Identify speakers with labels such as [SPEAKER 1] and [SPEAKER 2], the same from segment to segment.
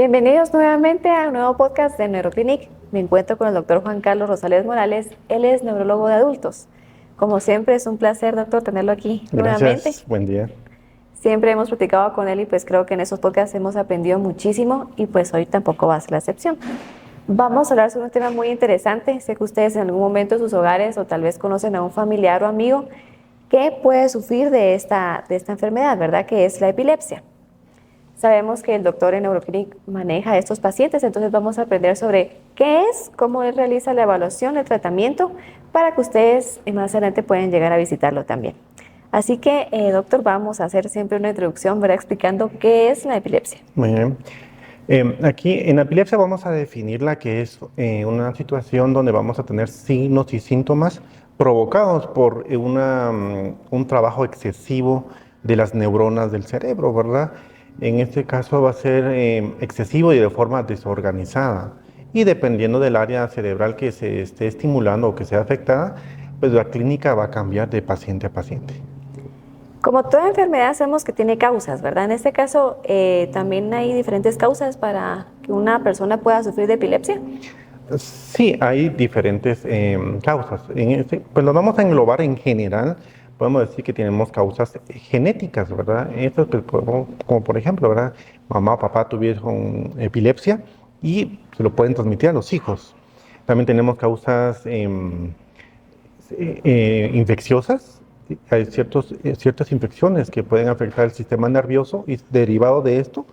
[SPEAKER 1] Bienvenidos nuevamente a un nuevo podcast de Neuroclinic. Me encuentro con el doctor Juan Carlos Rosales Morales. Él es neurólogo de adultos. Como siempre, es un placer, doctor, tenerlo aquí nuevamente.
[SPEAKER 2] Gracias, buen día.
[SPEAKER 1] Siempre hemos platicado con él y pues creo que en esos podcasts hemos aprendido muchísimo y pues hoy tampoco va a ser la excepción. Vamos a hablar sobre un tema muy interesante. Sé que ustedes en algún momento en sus hogares o tal vez conocen a un familiar o amigo que puede sufrir de esta enfermedad, ¿verdad? Que es la epilepsia. Sabemos que el doctor en Neuroclinic maneja a estos pacientes, entonces vamos a aprender sobre qué es, cómo él realiza la evaluación, el tratamiento, para que ustedes más adelante puedan llegar a visitarlo también. Así que, doctor, vamos a hacer siempre una introducción, ¿verdad? Explicando qué es la epilepsia.
[SPEAKER 2] Muy bien. Aquí en la epilepsia vamos a definirla que es una situación donde vamos a tener signos y síntomas provocados por un trabajo excesivo de las neuronas del cerebro, ¿verdad? En este caso va a ser excesivo y de forma desorganizada. Y dependiendo del área cerebral que se esté estimulando o que sea afectada, pues la clínica va a cambiar de paciente a paciente.
[SPEAKER 1] Como toda enfermedad sabemos que tiene causas, ¿verdad? En este caso también hay diferentes causas para que una persona pueda sufrir de epilepsia.
[SPEAKER 2] Sí, hay diferentes causas. Pues nos vamos a englobar en general. Podemos decir que tenemos causas genéticas, ¿verdad? Estas, pues, como por ejemplo, ¿verdad? Mamá o papá tuvieron epilepsia y se lo pueden transmitir a los hijos. También tenemos causas infecciosas. Hay ciertas infecciones que pueden afectar el sistema nervioso y derivado de esto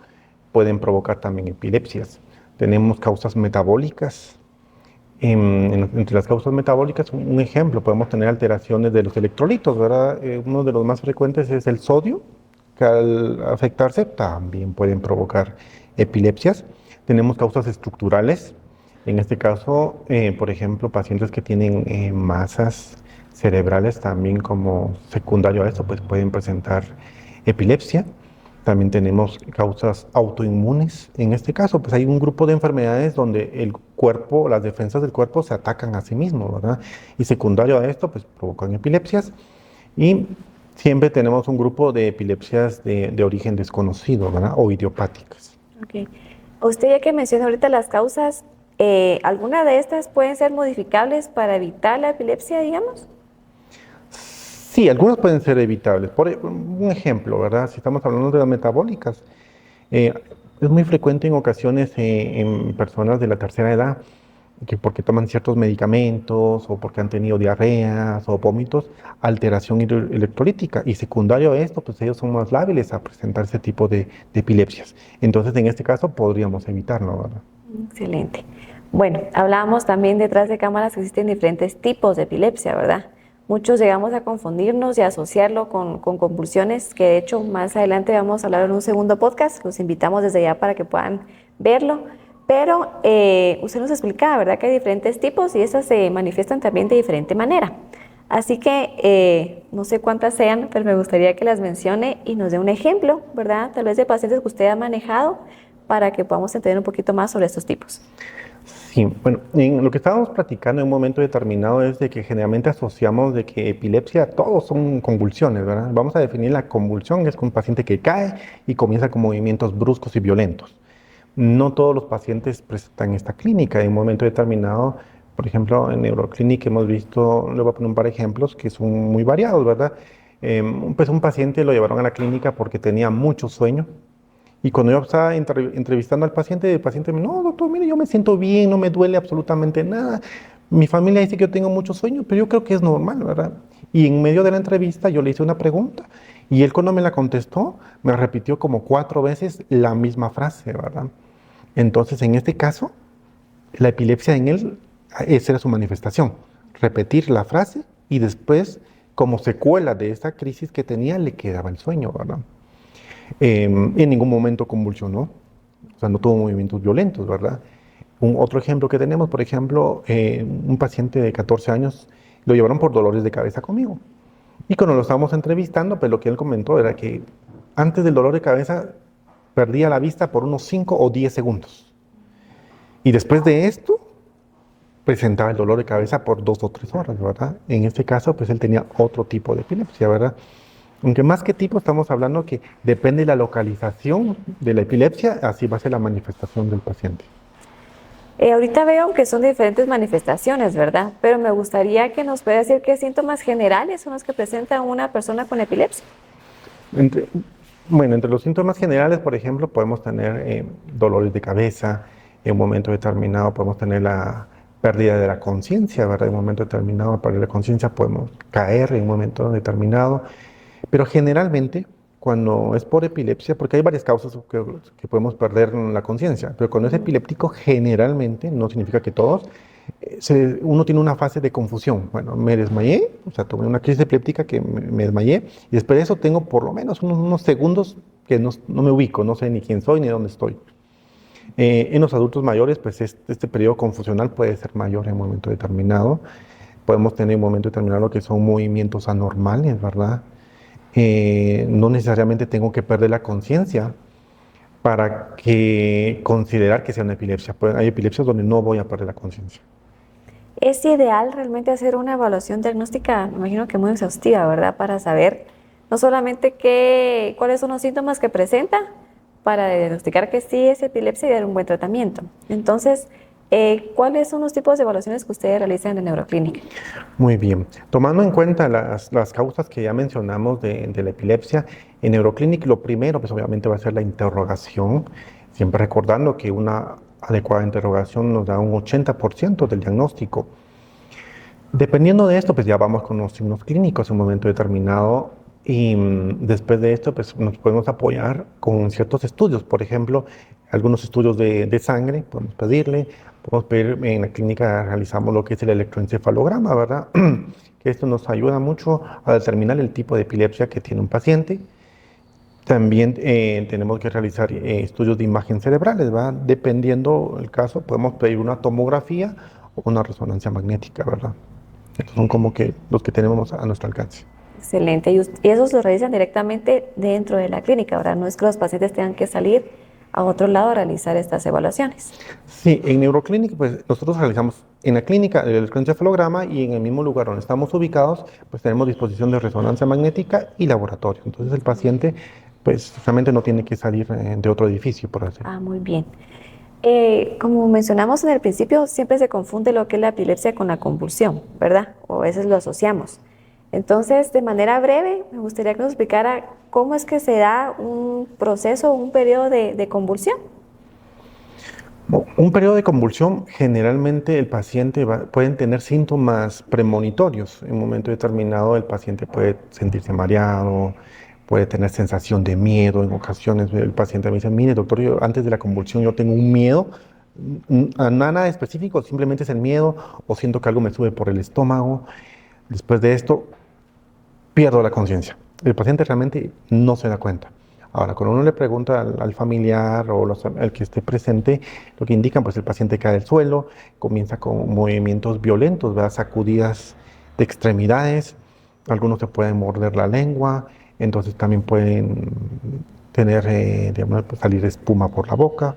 [SPEAKER 2] pueden provocar también epilepsias. Tenemos causas metabólicas. Entre las causas metabólicas, un ejemplo, podemos tener alteraciones de los electrolitos, ¿verdad? Uno de los más frecuentes es el sodio, que al afectarse también pueden provocar epilepsias. Tenemos causas estructurales, en este caso, por ejemplo, pacientes que tienen masas cerebrales también como secundario a esto, pues pueden presentar epilepsia. También tenemos causas autoinmunes. En este caso, pues hay un grupo de enfermedades donde el cuerpo, las defensas del cuerpo se atacan a sí mismo, ¿verdad? Y secundario a esto, pues provocan epilepsias. Y siempre tenemos un grupo de epilepsias de origen desconocido, ¿verdad? O idiopáticas.
[SPEAKER 1] Okay. Usted ya que menciona ahorita las causas, ¿alguna de estas pueden ser modificables para evitar la epilepsia, digamos?
[SPEAKER 2] Sí, algunas pueden ser evitables. Por un ejemplo, ¿verdad? Si estamos hablando de las metabólicas, es muy frecuente en ocasiones en personas de la tercera edad que porque toman ciertos medicamentos o porque han tenido diarreas o vómitos, alteración electrolítica. Y secundario a esto, pues ellos son más lábiles a presentar ese tipo de epilepsias. Entonces, en este caso, podríamos evitarlo, ¿verdad?
[SPEAKER 1] Excelente. Bueno, hablábamos también detrás de cámaras que existen diferentes tipos de epilepsia, ¿verdad? Muchos llegamos a confundirnos y a asociarlo con convulsiones, que de hecho más adelante vamos a hablar en un segundo podcast. Los invitamos desde ya para que puedan verlo. Pero usted nos explicaba, ¿verdad?, que hay diferentes tipos y esas se manifiestan también de diferente manera. Así que no sé cuántas sean, pero me gustaría que las mencione y nos dé un ejemplo, ¿verdad?, tal vez de pacientes que usted ha manejado para que podamos entender un poquito más sobre estos tipos.
[SPEAKER 2] Sí, bueno, en lo que estábamos platicando en un momento determinado es de que generalmente asociamos de que epilepsia, todos son convulsiones, ¿verdad? Vamos a definir la convulsión, es con un paciente que cae y comienza con movimientos bruscos y violentos. No todos los pacientes presentan esta clínica. En un momento determinado, por ejemplo, en Neuroclinic hemos visto, le voy a poner un par de ejemplos que son muy variados, ¿verdad? Pues un paciente lo llevaron a la clínica porque tenía mucho sueño. Y cuando yo estaba entrevistando al paciente, el paciente me dijo, no, doctor, mire, yo me siento bien, no me duele absolutamente nada. Mi familia dice que yo tengo mucho sueño, pero yo creo que es normal, ¿verdad? Y en medio de la entrevista yo le hice una pregunta y él cuando me la contestó, me repitió como 4 veces la misma frase, ¿verdad? Entonces, en este caso, la epilepsia en él, esa era su manifestación, repetir la frase y después, como secuela de esa crisis que tenía, le quedaba el sueño, ¿verdad? En ningún momento convulsionó, o sea, no tuvo movimientos violentos, ¿verdad? Otro ejemplo que tenemos, por ejemplo, un paciente de 14 años lo llevaron por dolores de cabeza conmigo. Y cuando lo estábamos entrevistando, pues lo que él comentó era que antes del dolor de cabeza perdía la vista por unos 5 o 10 segundos. Y después de esto, presentaba el dolor de cabeza por 2 o 3 horas, ¿verdad? En este caso, pues él tenía otro tipo de epilepsia, ¿verdad? Aunque más que tipo estamos hablando que depende de la localización de la epilepsia, así va a ser la manifestación del paciente.
[SPEAKER 1] Ahorita veo que son diferentes manifestaciones, ¿verdad? Pero me gustaría que nos pueda decir qué síntomas generales son los que presenta una persona con epilepsia.
[SPEAKER 2] Entre, bueno, entre los síntomas generales, por ejemplo, podemos tener dolores de cabeza, en un momento determinado podemos tener la pérdida de la conciencia, ¿verdad? En un momento determinado, perder la conciencia, podemos caer en un momento determinado, pero generalmente, cuando es por epilepsia, porque hay varias causas que podemos perder la conciencia, pero cuando es epiléptico, generalmente, no significa que todos, uno tiene una fase de confusión. Bueno, me desmayé, o sea, tuve una crisis epiléptica que me desmayé, y después de eso tengo por lo menos unos segundos que no me ubico, no sé ni quién soy ni dónde estoy. En los adultos mayores, pues este periodo confusional puede ser mayor en un momento determinado. Podemos tener en un momento determinado lo que son movimientos anormales, ¿verdad? No necesariamente tengo que perder la conciencia para que considerar que sea una epilepsia. Hay epilepsias donde no voy a perder la conciencia.
[SPEAKER 1] Es ideal realmente hacer una evaluación diagnóstica, me imagino que muy exhaustiva, ¿verdad? Para saber no solamente cuáles son los síntomas que presenta, para diagnosticar que sí es epilepsia y dar un buen tratamiento. Entonces, ¿cuáles son los tipos de evaluaciones que ustedes realizan en Neuroclínica?
[SPEAKER 2] Muy bien. Tomando en cuenta las causas que ya mencionamos de la epilepsia, en Neuroclinic lo primero, pues obviamente va a ser la interrogación, siempre recordando que una adecuada interrogación nos da un 80% del diagnóstico. Dependiendo de esto, pues ya vamos con los signos clínicos en un momento determinado y después de esto, pues nos podemos apoyar con ciertos estudios. Por ejemplo, algunos estudios de sangre, podemos pedirle, podemos pedir en la clínica, realizamos lo que es el electroencefalograma, ¿verdad? Que esto nos ayuda mucho a determinar el tipo de epilepsia que tiene un paciente. También tenemos que realizar estudios de imagen cerebrales, ¿verdad? Dependiendo del caso, podemos pedir una tomografía o una resonancia magnética, ¿verdad? Estos son como que los que tenemos a nuestro alcance.
[SPEAKER 1] Excelente. Y esos los realizan directamente dentro de la clínica, ¿verdad? No es que los pacientes tengan que salir a otro lado a realizar estas evaluaciones.
[SPEAKER 2] Sí, en Neuroclinic, pues nosotros realizamos en la clínica el electroencefalograma y en el mismo lugar donde estamos ubicados, pues tenemos disposición de resonancia magnética y laboratorio. Entonces el paciente, pues realmente no tiene que salir de otro edificio, por así.
[SPEAKER 1] Ah, muy bien. Como mencionamos en el principio, siempre se confunde lo que es la epilepsia con la convulsión, ¿verdad? O a veces lo asociamos. Entonces, de manera breve, me gustaría que nos explicara cómo es que se da un proceso, un periodo de convulsión.
[SPEAKER 2] Un periodo de convulsión, generalmente el paciente pueden tener síntomas premonitorios. En un momento determinado el paciente puede sentirse mareado, puede tener sensación de miedo. En ocasiones el paciente me dice, mire doctor, yo, antes de la convulsión yo tengo un miedo, nada específico, simplemente es el miedo o siento que algo me sube por el estómago. Después de esto pierdo la conciencia. El paciente realmente no se da cuenta. Ahora, cuando uno le pregunta al familiar o al que esté presente, lo que indican, pues el paciente cae del suelo, comienza con movimientos violentos, ¿verdad? Sacudidas de extremidades, algunos se pueden morder la lengua, entonces también pueden tener, digamos, pues, salir espuma por la boca.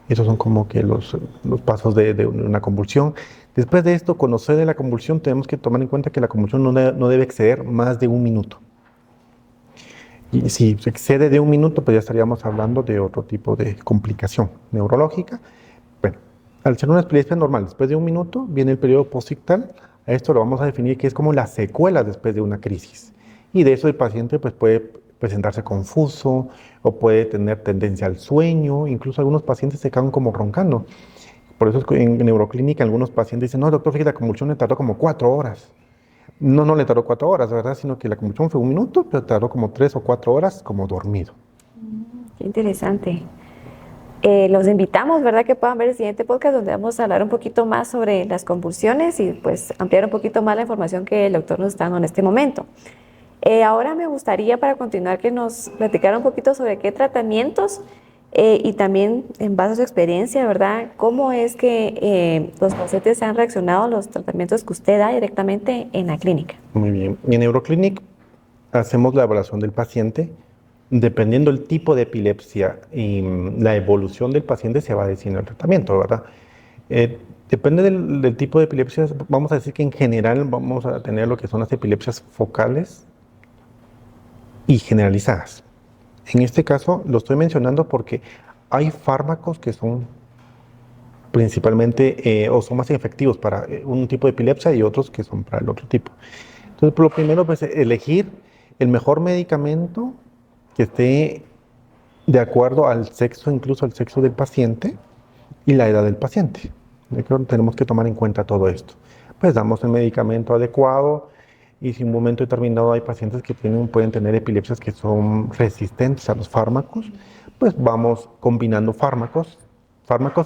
[SPEAKER 2] Esos son como que los pasos de una convulsión. Después de esto, cuando sucede la convulsión, tenemos que tomar en cuenta que la convulsión no debe exceder más de un minuto. Y si se excede de un minuto, pues ya estaríamos hablando de otro tipo de complicación neurológica. Bueno, al ser una epilepsia normal, después de un minuto viene el periodo postictal. A esto lo vamos a definir que es como la secuela después de una crisis. Y de eso el paciente pues, puede presentarse confuso o puede tener tendencia al sueño. Incluso algunos pacientes se quedan como roncando. Por eso es que en neuroclínica algunos pacientes dicen, no, doctor, fíjate, la convulsión le tardó como 4 horas. No le tardó 4 horas, ¿verdad? Sino que la convulsión fue un minuto, pero tardó como 3 o 4 horas como dormido.
[SPEAKER 1] Qué interesante. Los invitamos, ¿verdad? Que puedan ver el siguiente podcast donde vamos a hablar un poquito más sobre las convulsiones y pues ampliar un poquito más la información que el doctor nos está dando en este momento. Ahora me gustaría para continuar que nos platicara un poquito sobre qué tratamientos y también en base a su experiencia, ¿verdad? ¿Cómo es que los pacientes han reaccionado a los tratamientos que usted da directamente en la clínica?
[SPEAKER 2] Muy bien. En Neuroclinic hacemos la evaluación del paciente. Dependiendo del tipo de epilepsia y la evolución del paciente, se va decidiendo el tratamiento, ¿verdad? Depende del tipo de epilepsia. Vamos a decir que en general vamos a tener lo que son las epilepsias focales, y generalizadas. En este caso lo estoy mencionando porque hay fármacos que son principalmente o son más efectivos para un tipo de epilepsia y otros que son para el otro tipo. Entonces, por lo primero, pues elegir el mejor medicamento que esté de acuerdo al sexo, incluso al sexo del paciente y la edad del paciente. ¿De acuerdo? Tenemos que tomar en cuenta todo esto. Pues damos el medicamento adecuado y si en un momento determinado hay pacientes que pueden tener epilepsias que son resistentes a los fármacos, pues vamos combinando fármacos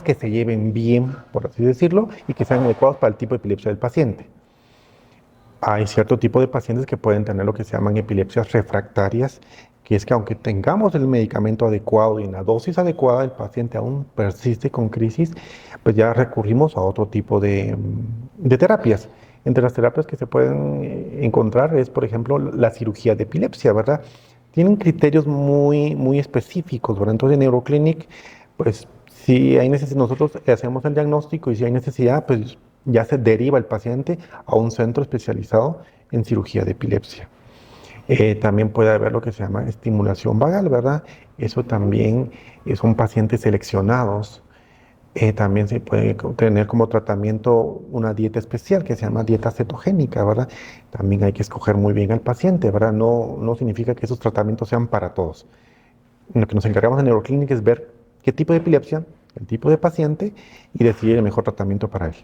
[SPEAKER 2] que se lleven bien, por así decirlo, y que sean adecuados para el tipo de epilepsia del paciente. Hay cierto tipo de pacientes que pueden tener lo que se llaman epilepsias refractarias, que es que aunque tengamos el medicamento adecuado y en la dosis adecuada, el paciente aún persiste con crisis, pues ya recurrimos a otro tipo de terapias. Entre las terapias que se pueden encontrar es, por ejemplo, la cirugía de epilepsia, ¿verdad? Tienen criterios muy específicos, ¿verdad? Entonces en Neuroclinic, pues si hay necesidad, nosotros hacemos el diagnóstico y si hay necesidad, pues ya se deriva el paciente a un centro especializado en cirugía de epilepsia. También puede haber lo que se llama estimulación vagal, ¿verdad? Eso también son pacientes seleccionados. También se puede tener como tratamiento una dieta especial que se llama dieta cetogénica, ¿verdad? También hay que escoger muy bien al paciente, ¿verdad? No significa que esos tratamientos sean para todos. Lo que nos encargamos en Neuroclinic es ver qué tipo de epilepsia, el tipo de paciente y decidir el mejor tratamiento para él.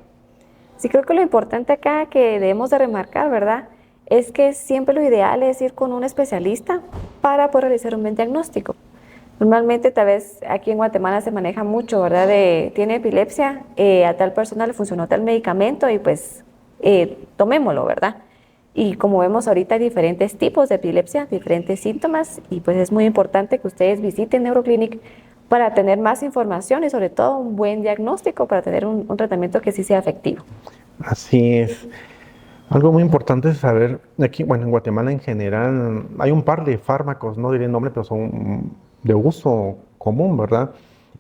[SPEAKER 1] Sí, creo que lo importante acá que debemos de remarcar, ¿verdad? Es que siempre lo ideal es ir con un especialista para poder realizar un buen diagnóstico. Normalmente, tal vez aquí en Guatemala se maneja mucho, ¿verdad? Tiene epilepsia, a tal persona le funcionó tal medicamento y pues tomémoslo, ¿verdad? Y como vemos ahorita hay diferentes tipos de epilepsia, diferentes síntomas y pues es muy importante que ustedes visiten Neuroclinic para tener más información y sobre todo un buen diagnóstico para tener un tratamiento que sí sea efectivo.
[SPEAKER 2] Así es. Algo muy importante es saber, aquí, bueno, en Guatemala en general hay un par de fármacos, no diré el nombre, pero son de uso común, ¿verdad?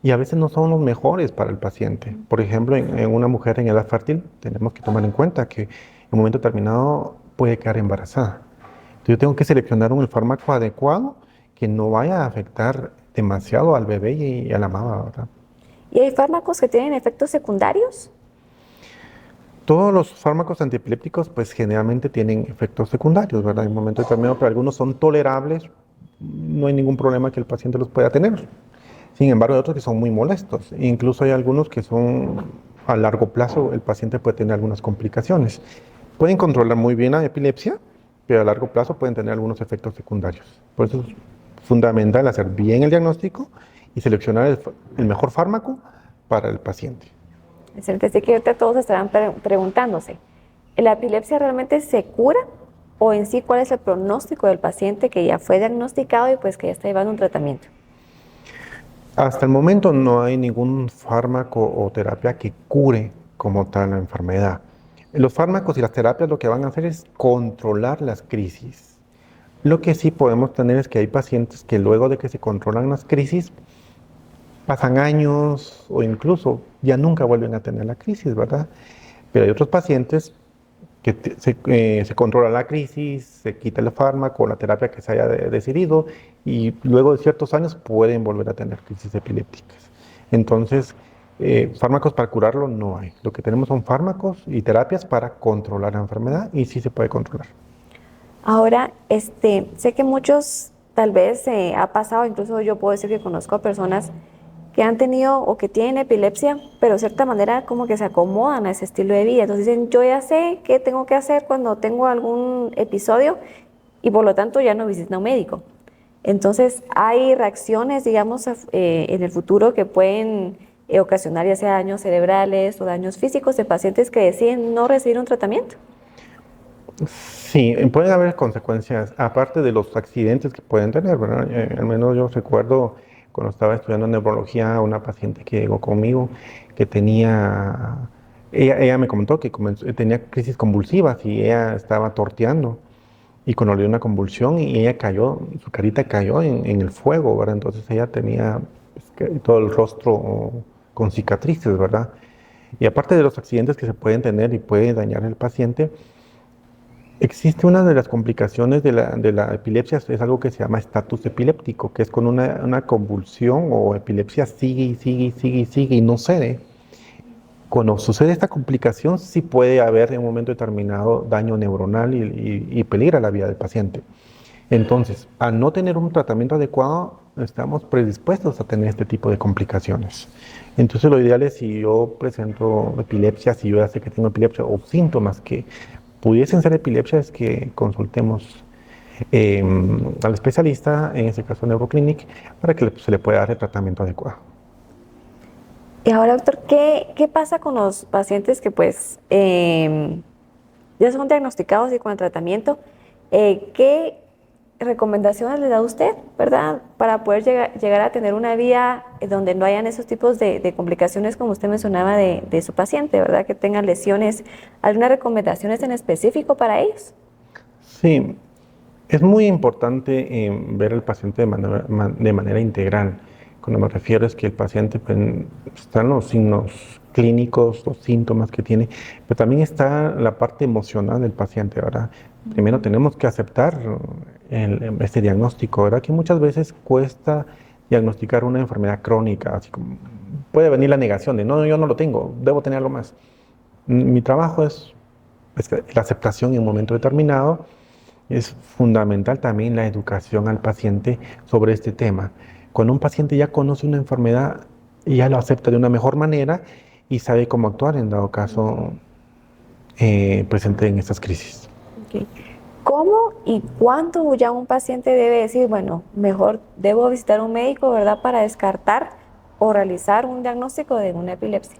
[SPEAKER 2] Y a veces no son los mejores para el paciente. Por ejemplo, en una mujer en edad fértil tenemos que tomar en cuenta que en un momento determinado puede quedar embarazada. Entonces yo tengo que seleccionar un fármaco adecuado que no vaya a afectar demasiado al bebé y a la mamá, ¿verdad?
[SPEAKER 1] ¿Y hay fármacos que tienen efectos secundarios?
[SPEAKER 2] Todos los fármacos antiepilépticos pues generalmente tienen efectos secundarios, ¿verdad? En un momento determinado, pero algunos son tolerables, no hay ningún problema que el paciente los pueda tener. Sin embargo, hay otros que son muy molestos. Incluso hay algunos que son a largo plazo, el paciente puede tener algunas complicaciones. Pueden controlar muy bien la epilepsia, pero a largo plazo pueden tener algunos efectos secundarios. Por eso es fundamental hacer bien el diagnóstico y seleccionar el mejor fármaco para el paciente.
[SPEAKER 1] Excelente, así que ahorita todos estarán preguntándose, ¿la epilepsia realmente se cura? ¿O en sí cuál es el pronóstico del paciente que ya fue diagnosticado y pues que ya está llevando un tratamiento?
[SPEAKER 2] Hasta el momento no hay ningún fármaco o terapia que cure como tal la enfermedad. Los fármacos y las terapias lo que van a hacer es controlar las crisis. Lo que sí podemos tener es que hay pacientes que luego de que se controlan las crisis, pasan años o incluso ya nunca vuelven a tener la crisis, ¿verdad? Pero hay otros pacientes que se controla la crisis, se quita el fármaco, la terapia que se haya decidido y luego de ciertos años pueden volver a tener crisis epilépticas. Entonces, fármacos para curarlo no hay. Lo que tenemos son fármacos y terapias para controlar la enfermedad y sí se puede controlar.
[SPEAKER 1] Ahora, sé que muchos tal vez ha pasado, incluso yo puedo decir que conozco a personas que han tenido o que tienen epilepsia, pero de cierta manera como que se acomodan a ese estilo de vida. Entonces dicen, yo ya sé qué tengo que hacer cuando tengo algún episodio y por lo tanto ya no visito a un médico. Entonces hay reacciones, digamos, en el futuro que pueden ocasionar ya sea daños cerebrales o daños físicos de pacientes que deciden no recibir un tratamiento.
[SPEAKER 2] Sí, pueden haber consecuencias, aparte de los accidentes que pueden tener, ¿verdad? Al menos yo recuerdo cuando estaba estudiando neurología, una paciente que llegó conmigo que ella me comentó que tenía crisis convulsivas y ella estaba torteando y cuando le dio una convulsión y ella cayó, su carita cayó en el fuego, ¿verdad? Entonces ella tenía pues, todo el rostro con cicatrices, ¿verdad? Y aparte de los accidentes que se pueden tener y puede dañar al paciente, Existe una de las complicaciones de la epilepsia, es algo que se llama estatus epiléptico, que es con una convulsión o epilepsia sigue y sigue y sigue y sigue y no cede. Cuando sucede esta complicación, sí puede haber en un momento determinado daño neuronal y peligra la vida del paciente. Entonces, al no tener un tratamiento adecuado, estamos predispuestos a tener este tipo de complicaciones. Entonces, lo ideal es si yo presento epilepsia, si yo ya sé que tengo epilepsia o síntomas que pudiesen ser epilepsia, es que consultemos al especialista, en este caso Neuroclinic, para que se le pueda dar el tratamiento adecuado.
[SPEAKER 1] Y ahora, doctor, ¿qué pasa con los pacientes que pues ya son diagnosticados y con el tratamiento? ¿Qué recomendaciones le da usted, verdad, para poder llegar a tener una vida donde no hayan esos tipos de complicaciones como usted mencionaba de su paciente, verdad, que tengan lesiones? ¿Algunas recomendaciones en específico para ellos?
[SPEAKER 2] Sí, es muy importante ver al paciente de manera integral. Cuando me refiero es que el paciente pues, están los signos clínicos, los síntomas que tiene, pero también está la parte emocional del paciente, ¿verdad? Primero tenemos que aceptar este diagnóstico, ¿verdad? Que muchas veces cuesta diagnosticar una enfermedad crónica, así como puede venir la negación de, no, yo no lo tengo, debo tener algo más. Mi trabajo es la aceptación en un momento determinado. Es fundamental también la educación al paciente sobre este tema. Cuando un paciente ya conoce una enfermedad, ya lo acepta de una mejor manera y sabe cómo actuar en dado caso presente en estas crisis.
[SPEAKER 1] Ok. ¿Cómo y cuándo ya un paciente debe decir, bueno, mejor debo visitar a un médico, verdad, para descartar o realizar un diagnóstico de una epilepsia?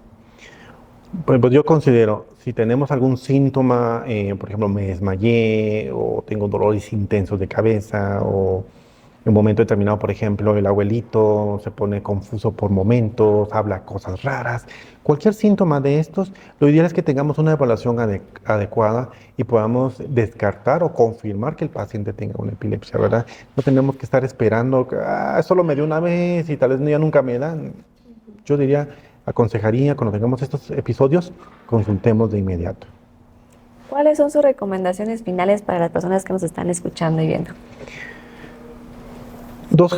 [SPEAKER 2] Pues yo considero, si tenemos algún síntoma, por ejemplo, me desmayé o tengo dolores intensos de cabeza o en un momento determinado, por ejemplo, el abuelito se pone confuso por momentos, habla cosas raras. Cualquier síntoma de estos, lo ideal es que tengamos una evaluación adecuada y podamos descartar o confirmar que el paciente tenga una epilepsia, ¿verdad? No tenemos que estar esperando, solo me dio una vez y tal vez ya nunca me dan. Yo diría, aconsejaría, cuando tengamos estos episodios, consultemos de inmediato.
[SPEAKER 1] ¿Cuáles son sus recomendaciones finales para las personas que nos están escuchando y viendo?
[SPEAKER 2] Dos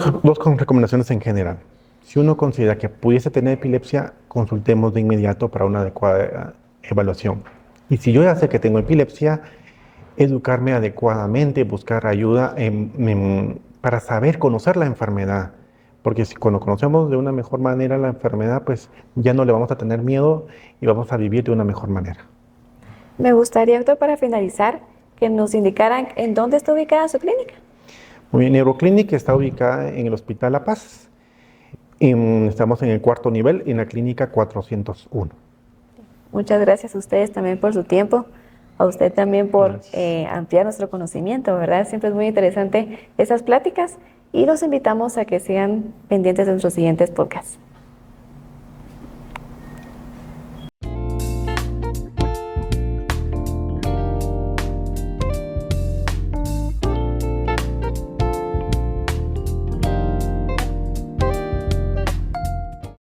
[SPEAKER 2] recomendaciones en general. Si uno considera que pudiese tener epilepsia, consultemos de inmediato para una adecuada evaluación. Y si yo ya sé que tengo epilepsia, educarme adecuadamente, buscar ayuda para saber conocer la enfermedad. Porque si cuando conocemos de una mejor manera la enfermedad, pues ya no le vamos a tener miedo y vamos a vivir de una mejor manera.
[SPEAKER 1] Me gustaría, doctor, para finalizar, que nos indicaran en dónde está ubicada su clínica.
[SPEAKER 2] Muy bien, Neuroclinic está ubicada en el Hospital La Paz. Estamos en el 4º nivel, en la clínica 401.
[SPEAKER 1] Muchas gracias a ustedes también por su tiempo, a usted también por ampliar nuestro conocimiento, ¿verdad? Siempre es muy interesante esas pláticas y los invitamos a que sigan pendientes de nuestros siguientes podcasts.